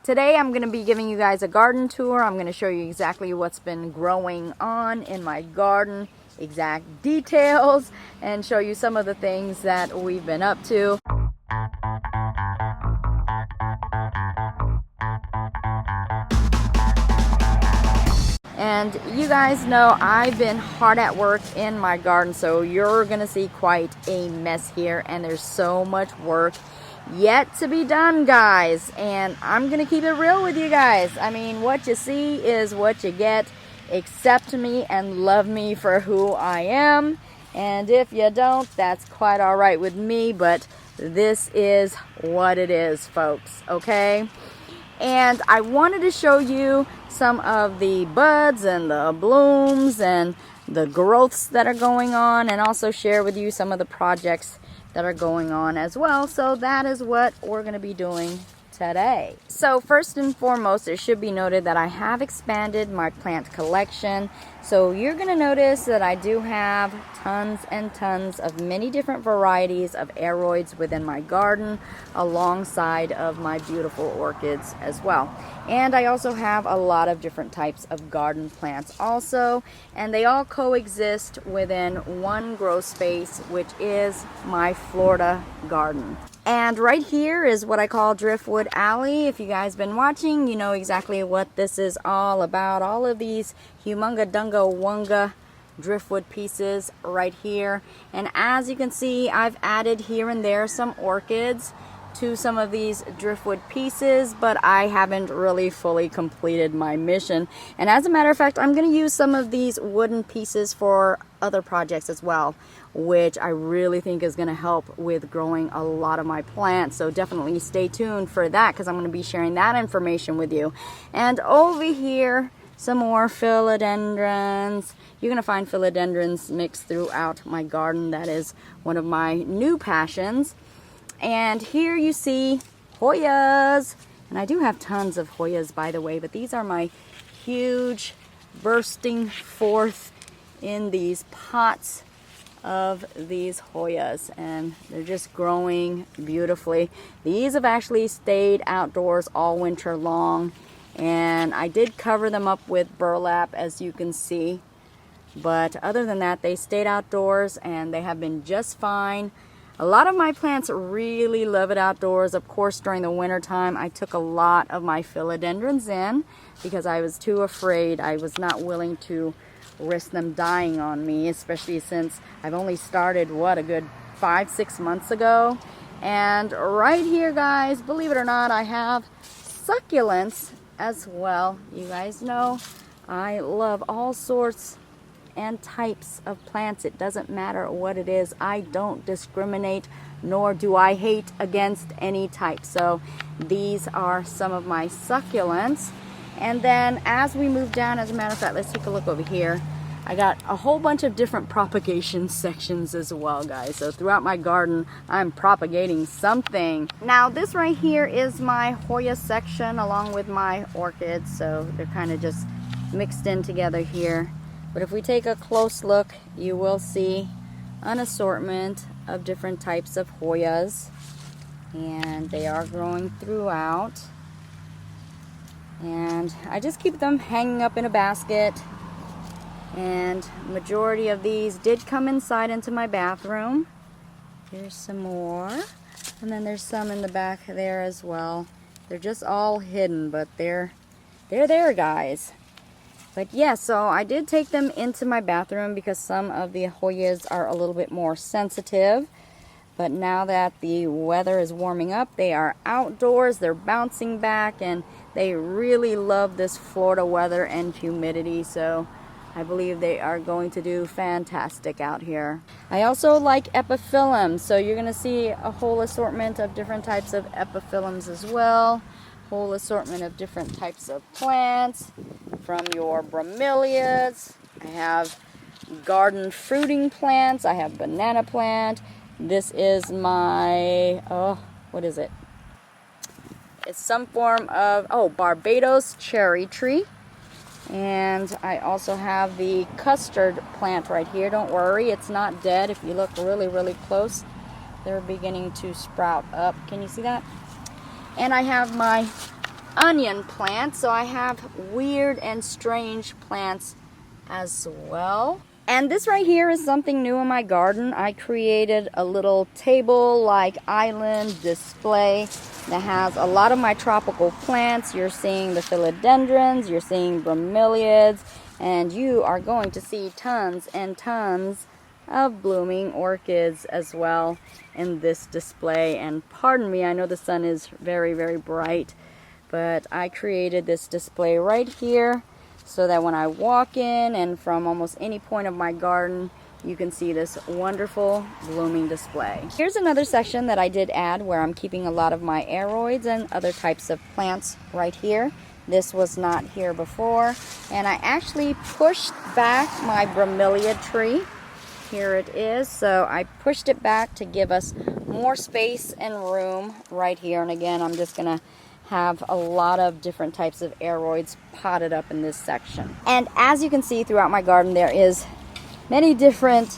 Today I'm going to be giving you guys a garden tour. I'm going to show you exactly what's been growing on in my garden, exact details, and show you some of the things that we've been up to. And you guys know I've been hard at work in my garden, so you're gonna see quite a mess here, and there's so much work yet to be done, guys. And I'm gonna keep it real with you guys. I mean, what you see is what you get. Accept me and love me for who I am, and if you don't, that's quite all right with me, but this is what it is, folks, okay? And I wanted to show you some of the buds and the blooms and the growths that are going on, and also share with you some of the projects that are going on as well. So that is what we're going to be doing today. So first and foremost, it should be noted that I have expanded my plant collection. So you're going to notice that I do have tons and tons of many different varieties of Aroids within my garden, alongside of my beautiful orchids as well. And I also have a lot of different types of garden plants also, and they all coexist within one grow space, which is my Florida garden. And right here is what I call Driftwood Alley. If you guys been watching, you know exactly what this is all about. All of these humunga dunga wunga driftwood pieces right here. And as you can see, I've added here and there some orchids to some of these driftwood pieces, but I haven't really fully completed my mission. And as a matter of fact, I'm going to use some of these wooden pieces for other projects as well, which I really think is going to help with growing a lot of my plants. So definitely stay tuned for that, because I'm going to be sharing that information with you. And over here, some more philodendrons. You're going to find philodendrons mixed throughout my garden. That is one of my new passions. And here you see Hoyas. And I do have tons of Hoyas, by the way, but these are my huge bursting forth in these pots of these Hoyas, and they're just growing beautifully. These have actually stayed outdoors all winter long, and I did cover them up with burlap, as you can see, but other than that, they stayed outdoors and they have been just fine. A lot of my plants really love it outdoors. Of course, during the winter time, I took a lot of my philodendrons in because I was too afraid. I was not willing to risk them dying on me, especially since I've only started, what, a good 5-6 months ago. And right here, guys, believe it or not, I have succulents as well. You guys know I love all sorts and types of plants. It doesn't matter what it is. I don't discriminate, nor do I hate against any type. So these are some of my succulents. And then as we move down, as a matter of fact, let's take a look over here. I got a whole bunch of different propagation sections as well, guys. So throughout my garden, I'm propagating something. Now this right here is my Hoya section along with my orchids. So they're kind of just mixed in together here. But if we take a close look, you will see an assortment of different types of Hoyas. And they are growing throughout. And I just keep them hanging up in a basket. And majority of these did come inside into my bathroom. Here's some more. And then there's some in the back there as well. They're just all hidden, but they're there, guys. But yeah, so I did take them into my bathroom because some of the Hoyas are a little bit more sensitive. But now that the weather is warming up, they are outdoors, they're bouncing back, and they really love this Florida weather and humidity. So I believe they are going to do fantastic out here. I also like Epiphyllums, so you're going to see a whole assortment of different types of Epiphyllums as well. Whole assortment of different types of plants, from your Bromeliads. I have garden fruiting plants. I have banana plant. This is my, what is it? It's some form of, Barbados cherry tree. And I also have the custard plant right here. Don't worry, it's not dead. If you look really, really close, they're beginning to sprout up. Can you see that? And I have my onion plants, so I have weird and strange plants as well. And this right here is something new in my garden. I created a little table-like island display that has a lot of my tropical plants. You're seeing the Philodendrons, you're seeing Bromeliads, and you are going to see tons and tons of blooming orchids as well in this display. And pardon me, I know the sun is very, very bright, but I created this display right here so that when I walk in and from almost any point of my garden, you can see this wonderful blooming display. Here's another section that I did add where I'm keeping a lot of my aroids and other types of plants right here. This was not here before, and I actually pushed back my Bromeliad tree. Here it is. So I pushed it back to give us more space and room right here. And again, I'm just gonna have a lot of different types of aroids potted up in this section. And as you can see throughout my garden, there is many different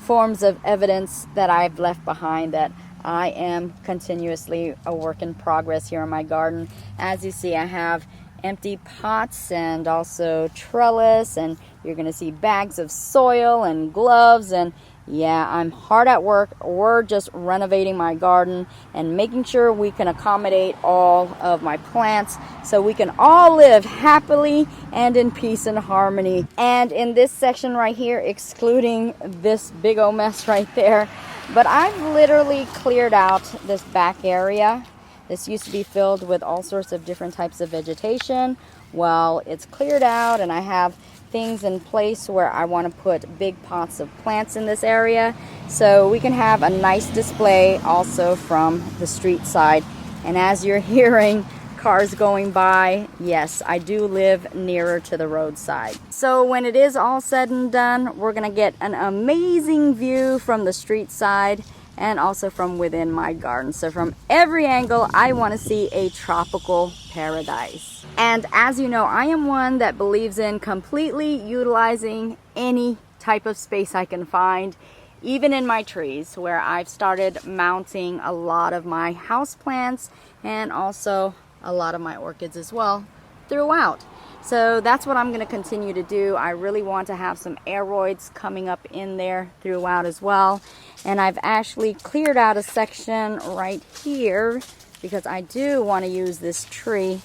forms of evidence that I've left behind that I am continuously a work in progress here in my garden. As you see, I have empty pots and also trellis, and you're gonna see bags of soil and gloves. And yeah, I'm hard at work. We're just renovating my garden and making sure we can accommodate all of my plants so we can all live happily and in peace and harmony. And in this section right here, excluding this big old mess right there, but I've literally cleared out this back area. This used to be filled with all sorts of different types of vegetation. Well, it's cleared out, and I have things in place where I want to put big pots of plants in this area so we can have a nice display also from the street side. And as you're hearing cars going by, yes, I do live nearer to the roadside. So when it is all said and done, we're gonna get an amazing view from the street side and also from within my garden. So from every angle, I want to see a tropical paradise. And as you know, I am one that believes in completely utilizing any type of space I can find, even in my trees, where I've started mounting a lot of my houseplants and also a lot of my orchids as well throughout. So that's what I'm going to continue to do. I really want to have some aroids coming up in there throughout as well. And I've actually cleared out a section right here because I do want to use this tree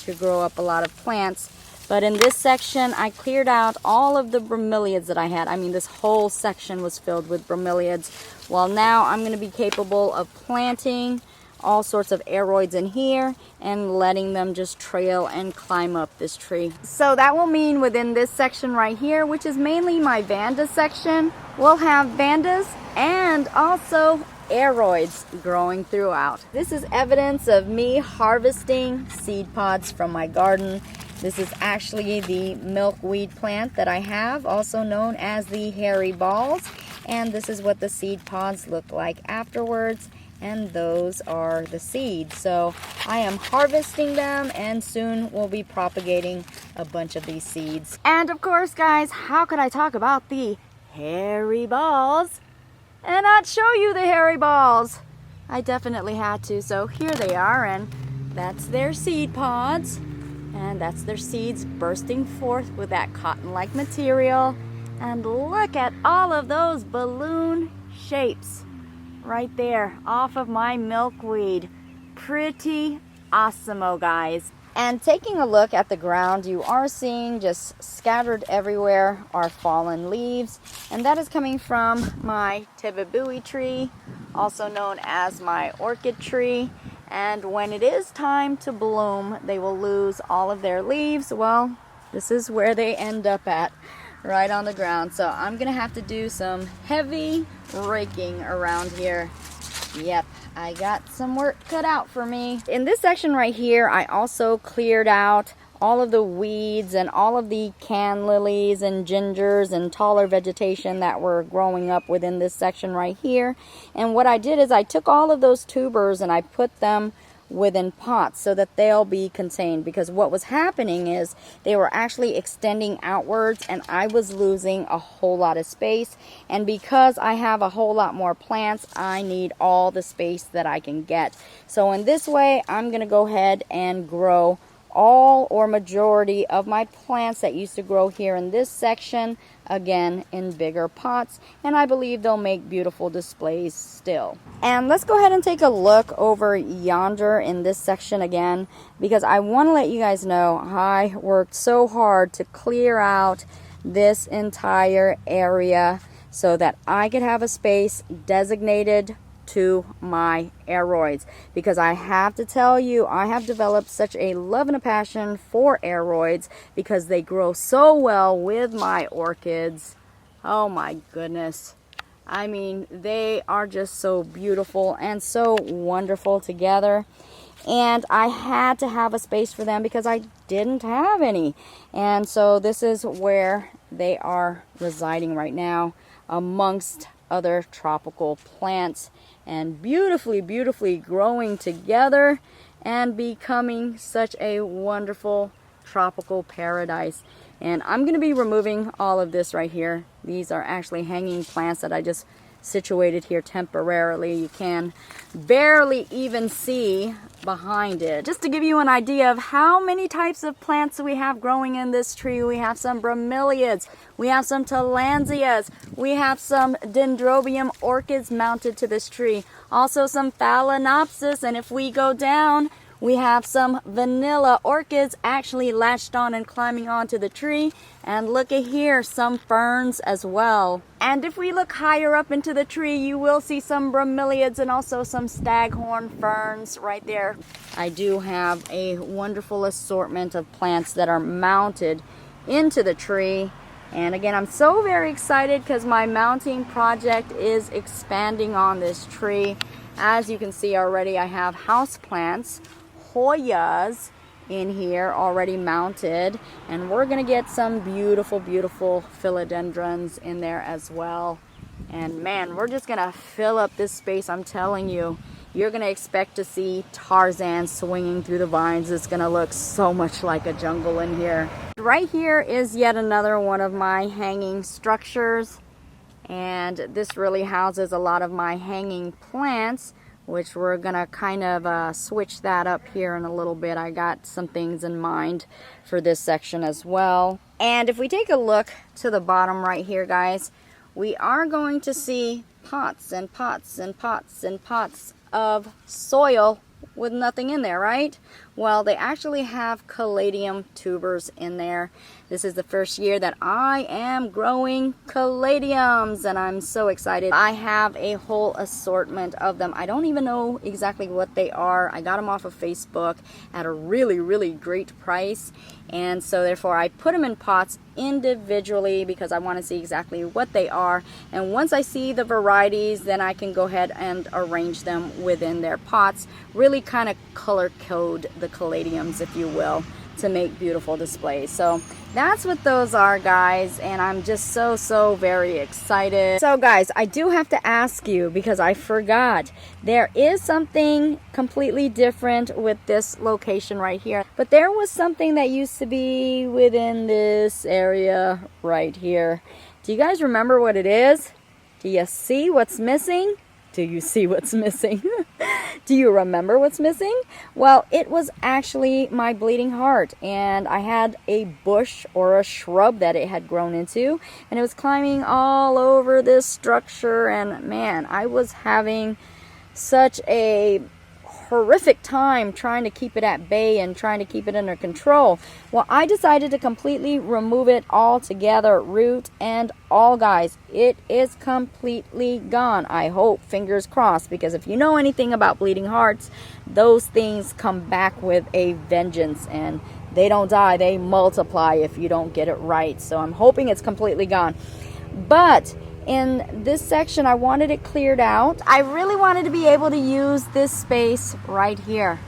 to grow up a lot of plants. But in this section, I cleared out all of the bromeliads that I had. I mean, this whole section was filled with bromeliads. Well, now I'm going to be capable of planting all sorts of aroids in here and letting them just trail and climb up this tree. So that will mean within this section right here, which is mainly my Vanda section, we'll have Vandas and also aroids growing throughout. This is evidence of me harvesting seed pods from my garden. This is actually the milkweed plant that I have, also known as the hairy balls. And this is what the seed pods look like afterwards. And those are the seeds. So I am harvesting them, and soon we'll be propagating a bunch of these seeds. And of course, guys, how could I talk about the hairy balls and not show you the hairy balls? I definitely had to. So here they are, and that's their seed pods, and that's their seeds bursting forth with that cotton-like material. And look at all of those balloon shapes right there off of my milkweed. Pretty awesome-o, guys. And taking a look at the ground, you are seeing just scattered everywhere are fallen leaves, and that is coming from my tibibui tree, also known as my orchid tree. And when it is time to bloom, they will lose all of their leaves. Well, this is where they end up at, right on the ground. So I'm gonna have to do some heavy raking around here. Yep, I got some work cut out for me. In this section right here, I also cleared out all of the weeds and all of the can lilies and gingers and taller vegetation that were growing up within this section right here. And what I did is I took all of those tubers and I put them within pots so that they'll be contained, because what was happening is they were actually extending outwards and I was losing a whole lot of space. And because I have a whole lot more plants, I need all the space that I can get. So in this way, I'm gonna go ahead and grow all or majority of my plants that used to grow here in this section, again in bigger pots, and I believe they'll make beautiful displays still. And let's go ahead and take a look over yonder in this section again, because I want to let you guys know I worked so hard to clear out this entire area so that I could have a space designated to my Aroids, because I have to tell you, I have developed such a love and a passion for Aroids because they grow so well with my orchids. Oh my goodness. I mean, they are just so beautiful and so wonderful together. And I had to have a space for them because I didn't have any. And so this is where they are residing right now, amongst other tropical plants, and beautifully growing together and becoming such a wonderful tropical paradise. And I'm going to be removing all of this right here. These are actually hanging plants that I just situated here temporarily. You can barely even see behind it. Just to give you an idea of how many types of plants we have growing in this tree, we have some Bromeliads, we have some Tillandsias, we have some Dendrobium orchids mounted to this tree, also some Phalaenopsis, and if we go down, we have some vanilla orchids actually latched on and climbing onto the tree. And look at here, some ferns as well. And if we look higher up into the tree, you will see some bromeliads and also some staghorn ferns right there. I do have a wonderful assortment of plants that are mounted into the tree. And again, I'm so very excited because my mounting project is expanding on this tree. As you can see already, I have houseplants, Hoyas in here already mounted, and we're gonna get some beautiful philodendrons in there as well. And man, we're just gonna fill up this space. I'm telling you, you're gonna expect to see Tarzan swinging through the vines. It's gonna look so much like a jungle in here. Right here is yet another one of my hanging structures, and this really houses a lot of my hanging plants, which we're gonna kind of switch that up here in a little bit. I got some things in mind for this section as well. And if we take a look to the bottom right here, guys, we are going to see pots and pots and pots and pots of soil with nothing in there, right? Well, they actually have Caladium Tubers in there. This is the first year that I am growing caladiums, and I'm so excited. I have a whole assortment of them. I don't even know exactly what they are. I got them off of Facebook at a really great price, and so therefore I put them in pots individually because I want to see exactly what they are. And once I see the varieties, then I can go ahead and arrange them within their pots, really kind of color code the caladiums, if you will, to make beautiful displays. So that's what those are, guys, and I'm just so very excited. So guys, I do have to ask you, because I forgot, there is something completely different with this location right here, but there was something that used to be within this area right here. Do you guys remember what it is? Do you see what's missing? Do you see what's missing? Do you remember what's missing? Well, it was actually my bleeding heart, and I had a bush or a shrub that it had grown into, and it was climbing all over this structure, and man, I was having such a horrific time trying to keep it at bay and trying to keep it under control. Well, I decided to completely remove it all together, root and all, guys. It is completely gone. I hope, fingers crossed, because if you know anything about bleeding hearts, those things come back with a vengeance, and they don't die, they multiply if you don't get it right. So I'm hoping it's completely gone. But in this section, I wanted it cleared out. I really wanted to be able to use this space right here.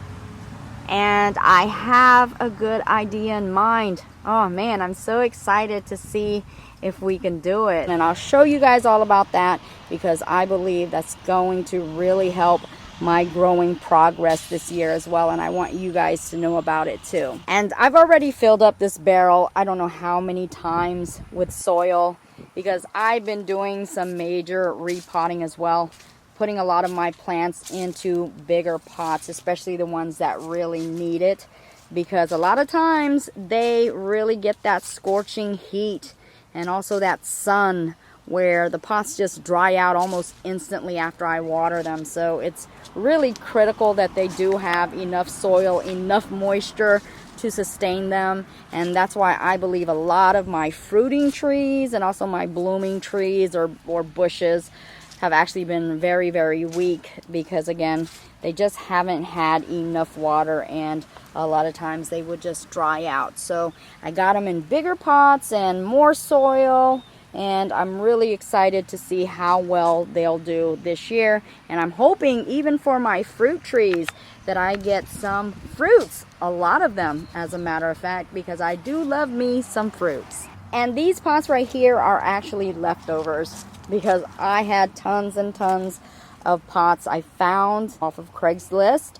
And I have a good idea in mind. Oh man, I'm so excited to see if we can do it. And I'll show you guys all about that, because I believe that's going to really help my growing progress this year as well, and I want you guys to know about it too. And I've already filled up this barrel, I don't know how many times, with soil, because I've been doing some major repotting as well, putting a lot of my plants into bigger pots, especially the ones that really need it, because a lot of times they really get that scorching heat and also that sun where the pots just dry out almost instantly after I water them. So it's really critical that they do have enough soil, enough moisture to sustain them. And that's why I believe a lot of my fruiting trees and also my blooming trees or bushes have actually been very, very weak, because again, they just haven't had enough water, and a lot of times they would just dry out. So I got them in bigger pots and more soil, and I'm really excited to see how well they'll do this year. And I'm hoping even for my fruit trees that I get some fruits, a lot of them as a matter of fact, because I do love me some fruits. And these pots right here are actually leftovers, because I had tons and tons of pots I found off of Craigslist,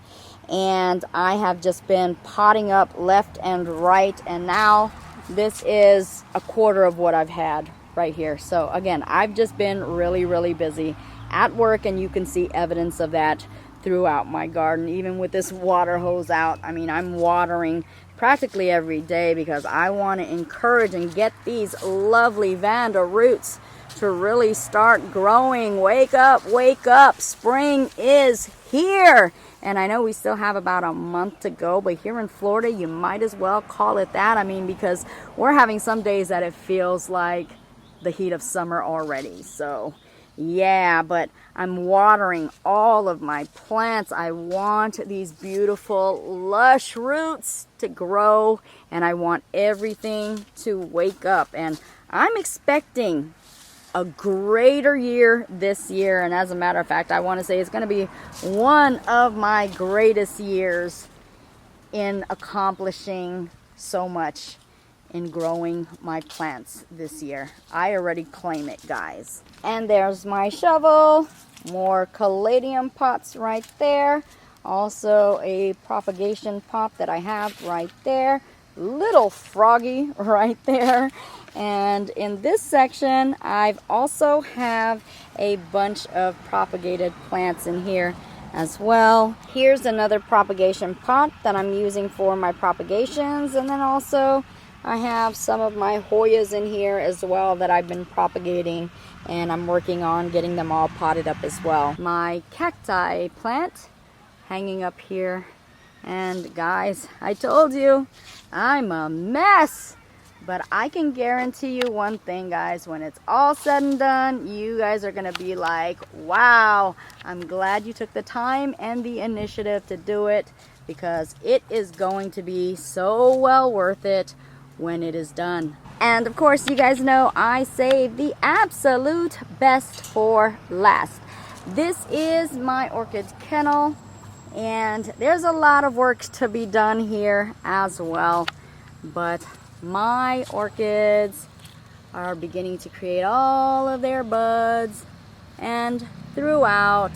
and I have just been potting up left and right, and now this is a quarter of what I've had right here. So again, I've just been really, really busy at work, and you can see evidence of that throughout my garden, even with this water hose out. I mean, I'm watering practically every day because I want to encourage and get these lovely Vanda roots to really start growing. Wake up, wake up. Spring is here. And I know we still have about a month to go, but here in Florida, you might as well call it that. I mean, because we're having some days that it feels like the heat of summer already. So yeah, but I'm watering all of my plants. I want these beautiful lush roots to grow, and I want everything to wake up. And I'm expecting a greater year this year, and as a matter of fact, I want to say it's going to be one of my greatest years in accomplishing so much in growing my plants this year. I already claim it, guys. And there's my shovel, more caladium pots right there, also a propagation pot that I have right there, little froggy right there. And in this section, I've also have a bunch of propagated plants in here as well. Here's another propagation pot that I'm using for my propagations, and then also I have some of my Hoyas in here as well that I've been propagating, and I'm working on getting them all potted up as well. My cacti plant hanging up here, and guys, I told you I'm a mess. But I can guarantee you one thing, guys, when it's all said and done, you guys are going to be like, wow, I'm glad you took the time and the initiative to do it, because it is going to be so well worth it when it is done. And of course, you guys know I save the absolute best for last. This is my Orchids Kennel, and there's a lot of work to be done here as well. But my orchids are beginning to create all of their buds and throughout.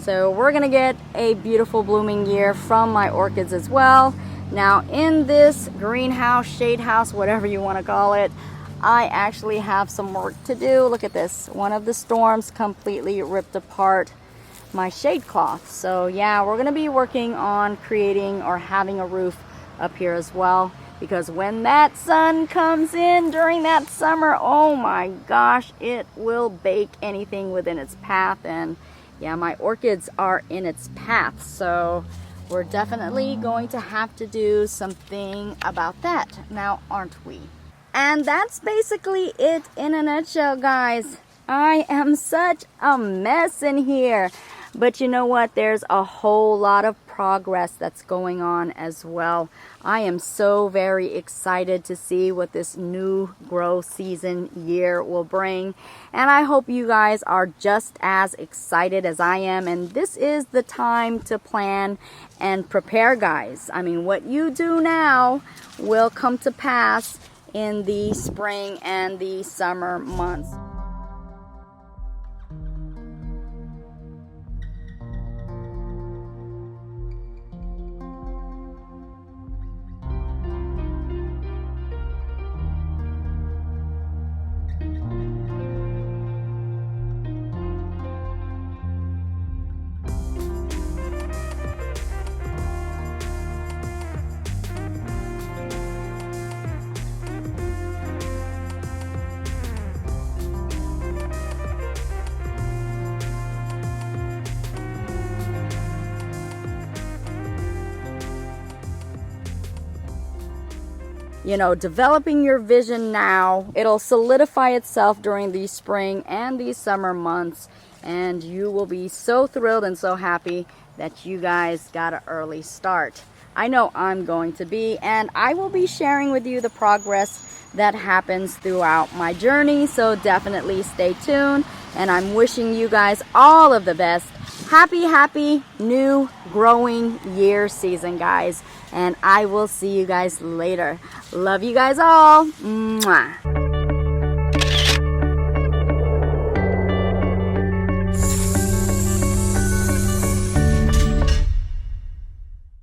So we're gonna get a beautiful blooming year from my orchids as well. Now in this greenhouse, shade house, whatever you want to call it, I actually have some work to do. Look at this. One of the storms completely ripped apart my shade cloth. So yeah, we're gonna be working on creating or having a roof up here as well, because when that sun comes in during that summer, oh my gosh, it will bake anything within its path. And yeah, my orchids are in its path, so we're definitely going to have to do something about that now, aren't we? And that's basically it in a nutshell, guys. I am such a mess in here, but you know what? There's a whole lot of progress that's going on as well. I am so very excited to see what this new grow season year will bring, and I hope you guys are just as excited as I am. And this is the time to plan and prepare, guys. I mean, what you do now will come to pass in the spring and the summer months. developing your vision now. It'll solidify itself during the spring and the summer months, and you will be so thrilled and so happy that you guys got an early start. I know I'm going to be, and I will be sharing with you the progress that happens throughout my journey, so definitely stay tuned, and I'm wishing you guys all of the best. Happy new growing year season, guys, and I will see you guys later. Love you guys all. Mwah.